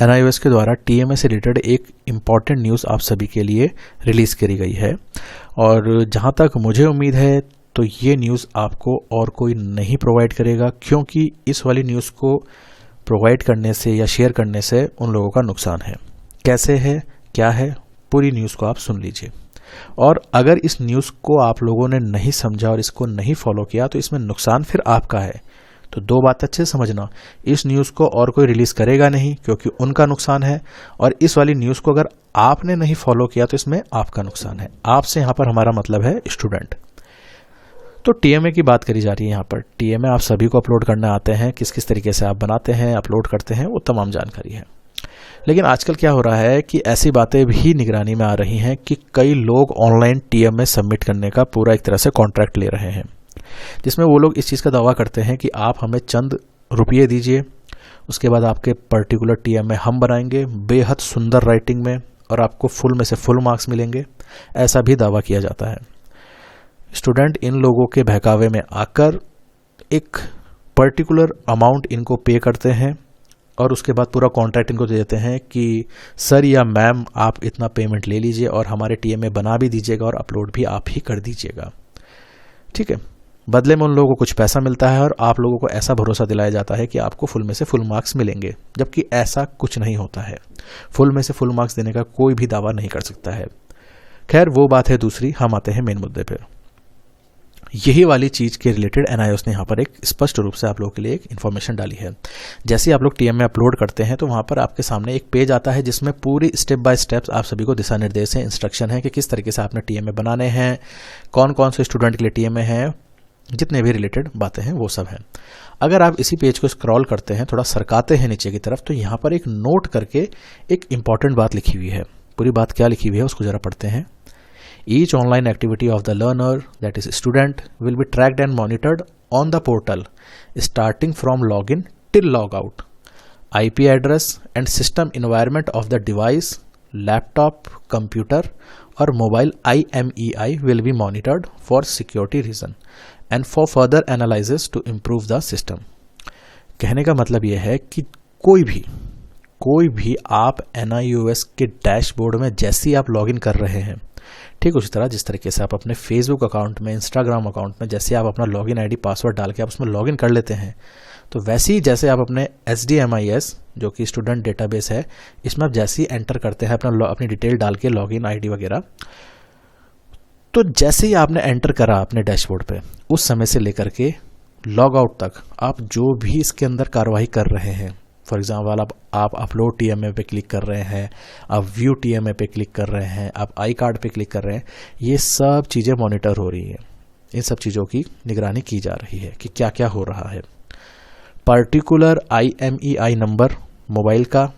NIOS के द्वारा TMA से रिलेटेड एक इम्पॉर्टेंट न्यूज़ आप सभी के लिए रिलीज़ करी गई है और जहां तक मुझे उम्मीद है तो ये न्यूज़ आपको और कोई नहीं प्रोवाइड करेगा, क्योंकि इस वाली न्यूज़ को प्रोवाइड करने से या शेयर करने से उन लोगों का नुकसान है। कैसे है, क्या है, पूरी न्यूज़ को आप सुन लीजिए। और अगर इस न्यूज़ को आप लोगों ने नहीं समझा और इसको नहीं फॉलो किया तो इसमें नुकसान फिर आपका है। तो दो बात अच्छे से समझना, इस न्यूज़ को और कोई रिलीज़ करेगा नहीं क्योंकि उनका नुकसान है, और इस वाली न्यूज़ को अगर आपने नहीं फॉलो किया तो इसमें आपका नुकसान है। आपसे यहाँ पर हमारा मतलब है स्टूडेंट। तो TMA की बात करी जा रही है यहाँ पर। TMA आप सभी को अपलोड करने आते हैं, किस किस तरीके से आप बनाते हैं, अपलोड करते हैं, वो तमाम जानकारी है। लेकिन आजकल क्या हो रहा है कि ऐसी बातें भी निगरानी में आ रही हैं कि कई लोग ऑनलाइन TMA सबमिट करने का पूरा एक तरह से कॉन्ट्रैक्ट ले रहे हैं, जिसमें वो लोग इस चीज़ का दावा करते हैं कि आप हमें चंद रुपये दीजिए, उसके बाद आपके पर्टिकुलर TMA हम बनाएंगे बेहद सुंदर राइटिंग में और आपको फुल में से फुल मार्क्स मिलेंगे। ऐसा भी दावा किया जाता है। स्टूडेंट इन लोगों के बहकावे में आकर एक पर्टिकुलर अमाउंट इनको पे करते हैं और उसके बाद पूरा कॉन्ट्रैक्ट इनको दे देते हैं कि सर या मैम आप इतना पेमेंट ले लीजिए और हमारे TMA बना भी दीजिएगा और अपलोड भी आप ही कर दीजिएगा। ठीक है, बदले में उन लोगों को कुछ पैसा मिलता है और आप लोगों को ऐसा भरोसा दिलाया जाता है कि आपको फुल में से फुल मार्क्स मिलेंगे, जबकि ऐसा कुछ नहीं होता है। फुल में से फुल मार्क्स देने का कोई भी दावा नहीं कर सकता है। खैर वो बात है दूसरी, हम आते हैं मेन मुद्दे पर। यही वाली चीज़ के रिलेटेड NIOS ने यहाँ पर एक स्पष्ट रूप से आप लोगों के लिए एक इन्फॉर्मेशन डाली है। जैसे ही आप लोग TMA अपलोड करते हैं तो वहाँ पर आपके सामने एक पेज आता है जिसमें पूरी स्टेप बाय स्टेप्स आप सभी को दिशा निर्देश है, इंस्ट्रक्शन है कि किस तरीके से आपने TMA बनाने हैं, कौन कौन से स्टूडेंट के लिए TMA है, जितने भी रिलेटेड बातें हैं वो सब हैं। अगर आप इसी पेज को स्क्रॉल करते हैं, थोड़ा सरकाते हैं नीचे की तरफ, तो यहाँ पर एक नोट करके एक इंपॉर्टेंट बात लिखी हुई है। पूरी बात क्या लिखी हुई है उसको जरा पढ़ते हैं। Each online activity of the learner, that is student, will be tracked and monitored on the portal starting from login till logout. IP address and system environment of the device, laptop, computer or mobile IMEI will be monitored for security reason and for further analysis to improve the system. कहने का मतलब यह है कि कोई भी आप NIOS के डैशबोर्ड में जैसे ही आप लॉगिन कर रहे हैं, ठीक उसी तरह जिस तरीके से आप अपने फेसबुक अकाउंट में, इंस्टाग्राम अकाउंट में जैसे आप अपना लॉगिन आईडी पासवर्ड डाल के आप उसमें लॉगिन कर लेते हैं, तो वैसे ही जैसे आप अपने SDMIS जो कि स्टूडेंट डेटाबेस है, इसमें आप जैसे ही एंटर करते हैं अपनी डिटेल डाल के लॉगिन आईडी वगैरह, तो जैसे ही आपने एंटर करा अपने डैशबोर्ड पे, उस समय से लेकर के लॉग आउट तक आप जो भी इसके अंदर कार्रवाई कर रहे हैं, फॉर एग्जाम्पल आप अपलोड TMA पे क्लिक कर रहे हैं, आप व्यू TMA पे क्लिक कर रहे हैं, आप आई कार्ड पे क्लिक कर रहे हैं, ये सब चीज़ें मॉनिटर हो रही है। इन सब चीज़ों की निगरानी की जा रही है कि क्या क्या हो रहा है। पर्टिकुलर IMEI नंबर मोबाइल का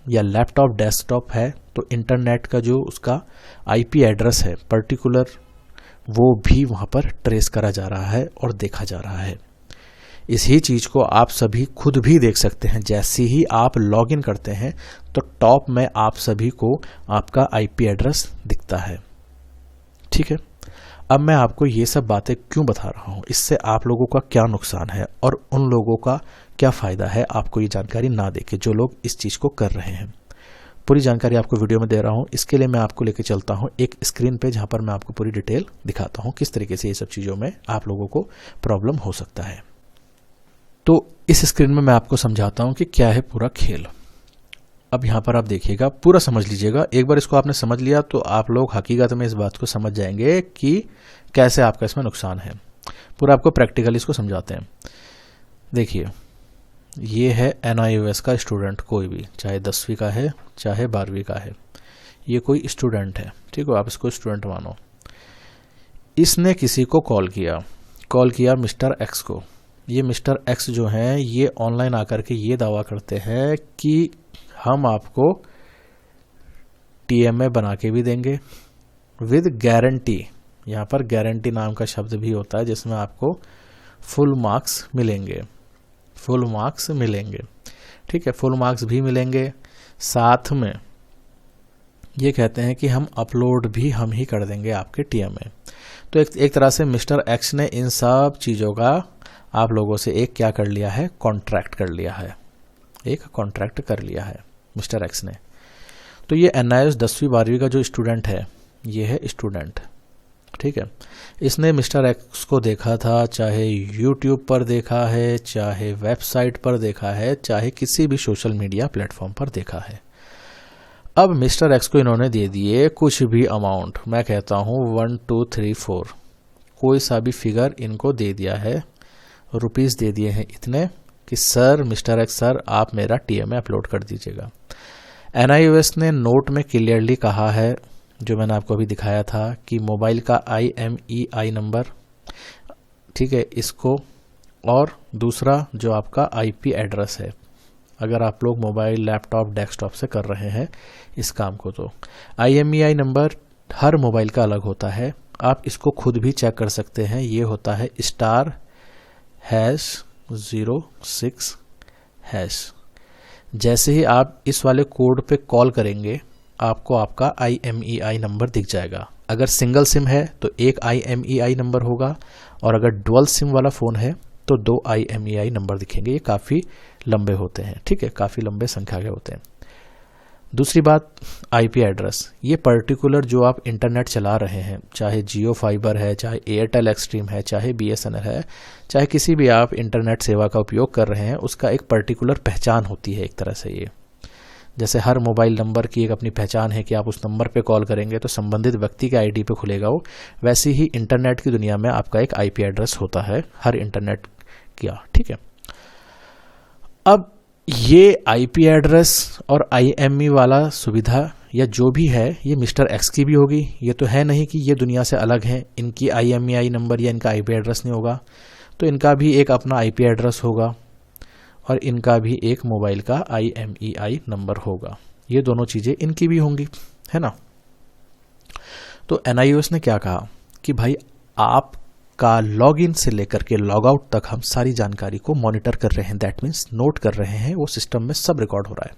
या लैपटॉप डेस्कटॉप है तो इंटरनेट का जो उसका IP एड्रेस है पर्टिकुलर, वो भी वहाँ पर ट्रेस करा जा रहा है और देखा जा रहा है। इसी चीज़ को आप सभी खुद भी देख सकते हैं। जैसे ही आप लॉगिन करते हैं तो टॉप में आप सभी को आपका IP एड्रेस दिखता है। ठीक है, अब मैं आपको ये सब बातें क्यों बता रहा हूँ, इससे आप लोगों का क्या नुकसान है और उन लोगों का क्या फ़ायदा है आपको ये जानकारी ना देके जो लोग इस चीज़ को कर रहे हैं। पूरी जानकारी आपको वीडियो में दे रहा हूँ। इसके लिए मैं आपको लेके चलता हूँ एक स्क्रीन पे जहाँ पर मैं आपको पूरी डिटेल दिखाता हूँ किस तरीके से ये सब चीज़ों में आप लोगों को प्रॉब्लम हो सकता है। तो इस स्क्रीन में मैं आपको समझाता हूं कि क्या है पूरा खेल। अब यहां पर आप देखिएगा, पूरा समझ लीजिएगा। एक बार इसको आपने समझ लिया तो आप लोग हकीकत में इस बात को समझ जाएंगे कि कैसे आपका इसमें नुकसान है। पूरा आपको प्रैक्टिकली इसको समझाते हैं। देखिए, ये है NIOS का स्टूडेंट, कोई भी, चाहे 10वीं का है चाहे 12वीं का है, ये कोई स्टूडेंट है। ठीक है, आप इसको स्टूडेंट मानो। इसने किसी को कॉल किया मिस्टर X को। ये मिस्टर X जो हैं ये ऑनलाइन आकर के ये दावा करते हैं कि हम आपको TMA बना के भी देंगे विद गारंटी। यहाँ पर गारंटी नाम का शब्द भी होता है जिसमें आपको फुल मार्क्स मिलेंगे। ठीक है, फुल मार्क्स भी मिलेंगे। साथ में ये कहते हैं कि हम अपलोड भी हम ही कर देंगे आपके TMA। तो एक तरह से मिस्टर X ने इन सब चीज़ों का आप लोगों से एक क्या कर लिया है, कॉन्ट्रैक्ट कर लिया है। मिस्टर एक्स ने। तो ये NIOS 10वीं 12वीं का जो स्टूडेंट है, ये है स्टूडेंट, ठीक है। इसने मिस्टर एक्स को देखा था, चाहे यूट्यूब पर देखा है, चाहे वेबसाइट पर देखा है, चाहे किसी भी सोशल मीडिया प्लेटफॉर्म पर देखा है। अब मिस्टर एक्स को इन्होंने दे दिए कुछ भी अमाउंट, मैं कहता हूँ 1 2 3 4, कोई सा भी फिगर इनको दे दिया है, रुपीस दे दिए हैं इतने कि सर मिस्टर एक्स सर आप मेरा TMA अपलोड कर दीजिएगा। NIOS ने नोट में क्लियरली कहा है, जो मैंने आपको अभी दिखाया था, कि मोबाइल का IMEI नंबर, ठीक है, इसको, और दूसरा जो आपका IP एड्रेस है, अगर आप लोग मोबाइल लैपटॉप डेस्कटॉप से कर रहे हैं इस काम को, तो IMEI नंबर हर मोबाइल का अलग होता है। आप इसको खुद भी चेक कर सकते हैं, ये होता है *#06#। जैसे ही आप इस वाले कोड पे कॉल करेंगे आपको आपका IMEI नंबर दिख जाएगा। अगर सिंगल सिम है तो एक IMEI नंबर होगा, और अगर डुअल सिम वाला फ़ोन है तो 2 IMEI नंबर दिखेंगे। ये काफ़ी लंबे होते हैं, ठीक है, काफ़ी लंबे संख्या के होते हैं। दूसरी बात, IP एड्रेस, ये पर्टिकुलर जो आप इंटरनेट चला रहे हैं, चाहे जियो फाइबर है, चाहे एयरटेल एक्सट्रीम है, चाहे BSNL है, चाहे किसी भी आप इंटरनेट सेवा का उपयोग कर रहे हैं, उसका एक पर्टिकुलर पहचान होती है एक तरह से। ये जैसे हर मोबाइल नंबर की एक अपनी पहचान है कि आप उस नंबर पे कॉल करेंगे तो संबंधित व्यक्ति के ID पे खुलेगा वो, वैसे ही इंटरनेट की दुनिया में आपका एक IP एड्रेस होता है हर इंटरनेट का, ठीक है। अब ये IP एड्रेस और IME वाला सुविधा या जो भी है, ये मिस्टर एक्स की भी होगी। ये तो है नहीं कि ये दुनिया से अलग हैं, इनकी IMEI नंबर या इनका IP एड्रेस नहीं होगा, तो इनका भी एक अपना IP एड्रेस होगा और इनका भी एक मोबाइल का IMEI नंबर होगा। ये दोनों चीज़ें इनकी भी होंगी, है ना। तो NIOS ने क्या कहा कि भाई आपका लॉगिन से लेकर के लॉग आउट तक हम सारी जानकारी को मॉनिटर कर रहे हैं, दैट मीन्स नोट कर रहे हैं, वो सिस्टम में सब रिकॉर्ड हो रहा है।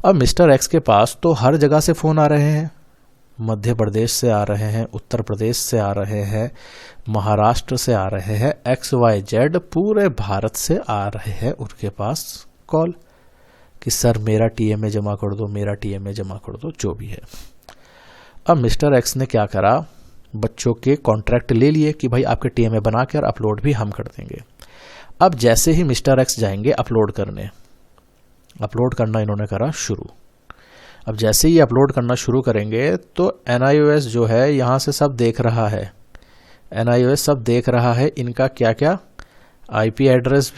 अब मिस्टर एक्स के पास तो हर जगह से फ़ोन आ रहे हैं, मध्य प्रदेश से आ रहे हैं, उत्तर प्रदेश से आ रहे हैं, महाराष्ट्र से आ रहे हैं, XYZ पूरे भारत से आ रहे हैं उनके पास कॉल कि सर मेरा TMA जमा कर दो, मेरा TMA जमा कर दो, जो भी है। अब मिस्टर एक्स ने क्या करा, बच्चों के कॉन्ट्रैक्ट ले लिए कि भाई आपके TMA बना कर अपलोड भी हम कर देंगे। अब जैसे ही मिस्टर एक्स जाएंगे अपलोड करना इन्होंने करा शुरू। अब जैसे ही अपलोड करना शुरू करेंगे तो NIOS जो है यहाँ से सब देख रहा है, NIOS सब देख रहा है इनका क्या क्या IP एड्रेस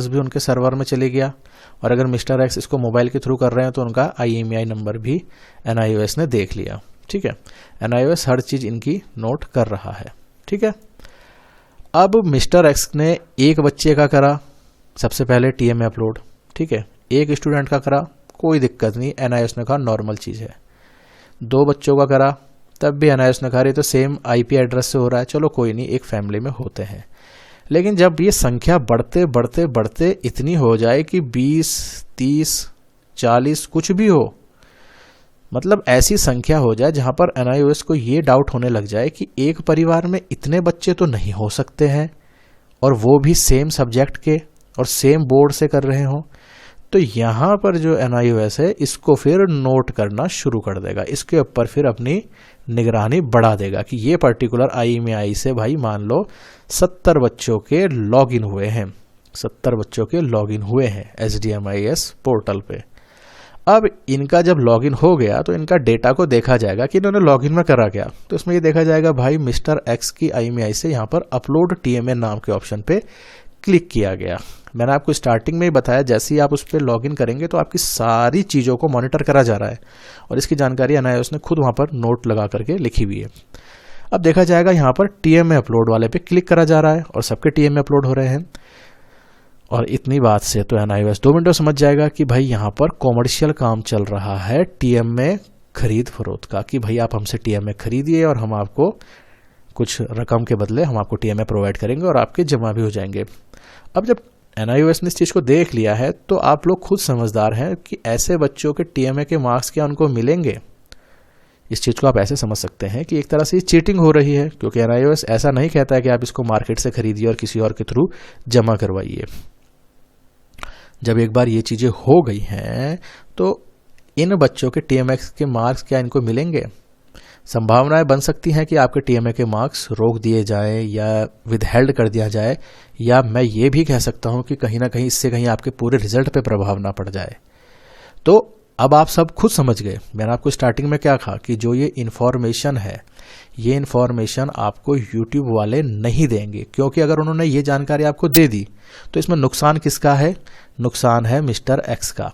भी उनके सर्वर में चले गया, और अगर मिस्टर एक्स इसको मोबाइल के थ्रू कर रहे हैं तो उनका IMEI नंबर भी NIOS ने देख लिया, ठीक है। NIOS हर चीज़ इनकी नोट कर रहा है, ठीक है। अब मिस्टर एक्स ने एक बच्चे का करा सबसे पहले TMA अपलोड, ठीक है, एक स्टूडेंट का करा, कोई दिक्कत नहीं, NIOS ने कहा नॉर्मल चीज़ है। 2 बच्चों का करा, तब भी NIOS ने कहा रही तो सेम IP एड्रेस से हो रहा है, चलो कोई नहीं, एक फैमिली में होते हैं। लेकिन जब ये संख्या बढ़ते बढ़ते बढ़ते इतनी हो जाए कि 20, 30, 40 कुछ भी हो, मतलब ऐसी संख्या हो जाए जहां पर NIOS को ये डाउट होने लग जाए कि एक परिवार में इतने बच्चे तो नहीं हो सकते हैं, और वो भी सेम सब्जेक्ट के और सेम बोर्ड से कर रहे हो, तो यहाँ पर जो NIOS है इसको फिर नोट करना शुरू कर देगा, इसके ऊपर फिर अपनी निगरानी बढ़ा देगा कि ये पर्टिकुलर IMEI से भाई मान लो 70 बच्चों के लॉगिन हुए हैं, 70 बच्चों के लॉगिन हुए हैं SDMIS पोर्टल पे। अब इनका जब लॉगिन हो गया तो इनका डेटा को देखा जाएगा कि इन्होंने लॉगिन में करा क्या, तो इसमें ये देखा जाएगा भाई मिस्टर एक्स की IMEI से यहाँ पर अपलोड TMA नाम के ऑप्शन पे क्लिक किया गया। मैंने आपको स्टार्टिंग में ही बताया, जैसे ही आप उस पर लॉगिन करेंगे तो आपकी सारी चीज़ों को मॉनिटर करा जा रहा है, और इसकी जानकारी NIOS ने खुद वहाँ पर नोट लगा करके लिखी हुई है। अब देखा जाएगा यहाँ पर TMA अपलोड वाले पे क्लिक करा जा रहा है और सबके TMA अपलोड हो रहे हैं, और इतनी बात से तो NIOS 2 मिनटों समझ जाएगा कि भाई यहाँ पर कॉमर्शियल काम चल रहा है TMA खरीद फरोख्त का, कि भाई आप हमसे TMA खरीदिए और हम आपको कुछ रकम के बदले हम आपको TMA प्रोवाइड करेंगे और आपके जमा भी हो जाएंगे। अब जब NIOS ने इस चीज़ को देख लिया है तो आप लोग खुद समझदार हैं कि ऐसे बच्चों के TMA के मार्क्स क्या उनको मिलेंगे। इस चीज़ को आप ऐसे समझ सकते हैं कि एक तरह से चीटिंग हो रही है, क्योंकि NIOS ऐसा नहीं कहता है कि आप इसको मार्केट से खरीदिए और किसी और के थ्रू जमा करवाइए। जब एक बार ये चीज़ें हो गई हैं तो इन बच्चों के TMA के मार्क्स क्या इनको मिलेंगे? संभावनाएं बन सकती हैं कि आपके TMA के मार्क्स रोक दिए जाए या विदहेल्ड कर दिया जाए, या मैं ये भी कह सकता हूं कि कहीं ना कहीं इससे कहीं आपके पूरे रिजल्ट पे प्रभाव ना पड़ जाए। तो अब आप सब खुद समझ गए, मैंने आपको स्टार्टिंग में क्या कहा कि जो ये इन्फॉर्मेशन है, ये इन्फॉर्मेशन आपको YouTube वाले नहीं देंगे, क्योंकि अगर उन्होंने ये जानकारी आपको दे दी तो इसमें नुकसान किसका है? नुकसान है मिस्टर एक्स का।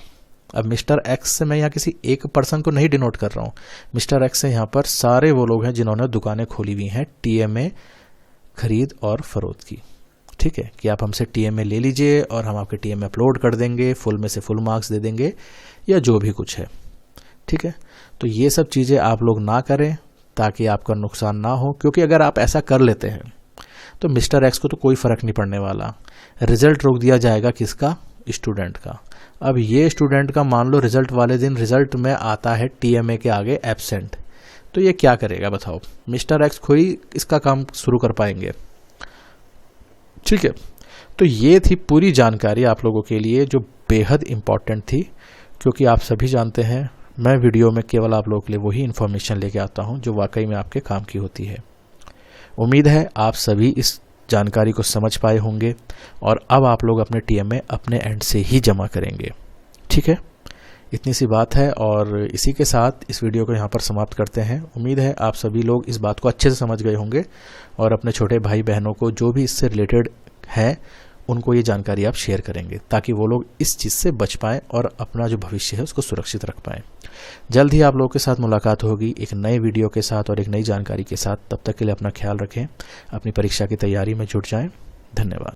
अब मिस्टर एक्स से मैं यहाँ किसी एक पर्सन को नहीं डिनोट कर रहा हूँ, मिस्टर एक्स से यहाँ पर सारे वो लोग हैं जिन्होंने दुकानें खोली हुई हैं TMA खरीद और फरोख्त की। ठीक है, कि आप हमसे TMA ले लीजिए और हम आपके TMA अपलोड कर देंगे, फुल में से फुल मार्क्स दे देंगे, या जो भी कुछ है। ठीक है, तो ये सब चीज़ें आप लोग ना करें ताकि आपका नुकसान ना हो, क्योंकि अगर आप ऐसा कर लेते हैं तो मिस्टर एक्स को तो कोई फ़र्क नहीं पड़ने वाला, रिजल्ट रोक दिया जाएगा किसका? स्टूडेंट का। अब ये स्टूडेंट का मान लो रिजल्ट वाले दिन रिजल्ट में आता है TMA के आगे एब्सेंट, तो ये क्या करेगा बताओ? मिस्टर एक्स खुद ही इसका काम शुरू कर पाएंगे। ठीक है, तो ये थी पूरी जानकारी आप लोगों के लिए जो बेहद इम्पॉर्टेंट थी, क्योंकि आप सभी जानते हैं मैं वीडियो में केवल आप लोगों के लिए वही इन्फॉर्मेशन लेके आता हूं जो वाकई में आपके काम की होती है। उम्मीद है आप सभी इस जानकारी को समझ पाए होंगे और अब आप लोग अपने TMA अपने एंड से ही जमा करेंगे। ठीक है, इतनी सी बात है और इसी के साथ इस वीडियो को यहाँ पर समाप्त करते हैं। उम्मीद है आप सभी लोग इस बात को अच्छे से समझ गए होंगे और अपने छोटे भाई बहनों को जो भी इससे रिलेटेड है उनको ये जानकारी आप शेयर करेंगे, ताकि वो लोग इस चीज़ से बच पाएँ और अपना जो भविष्य है उसको सुरक्षित रख पाएँ। जल्द ही आप लोगों के साथ मुलाकात होगी एक नए वीडियो के साथ और एक नई जानकारी के साथ। तब तक के लिए अपना ख्याल रखें, अपनी परीक्षा की तैयारी में जुट जाएं। धन्यवाद।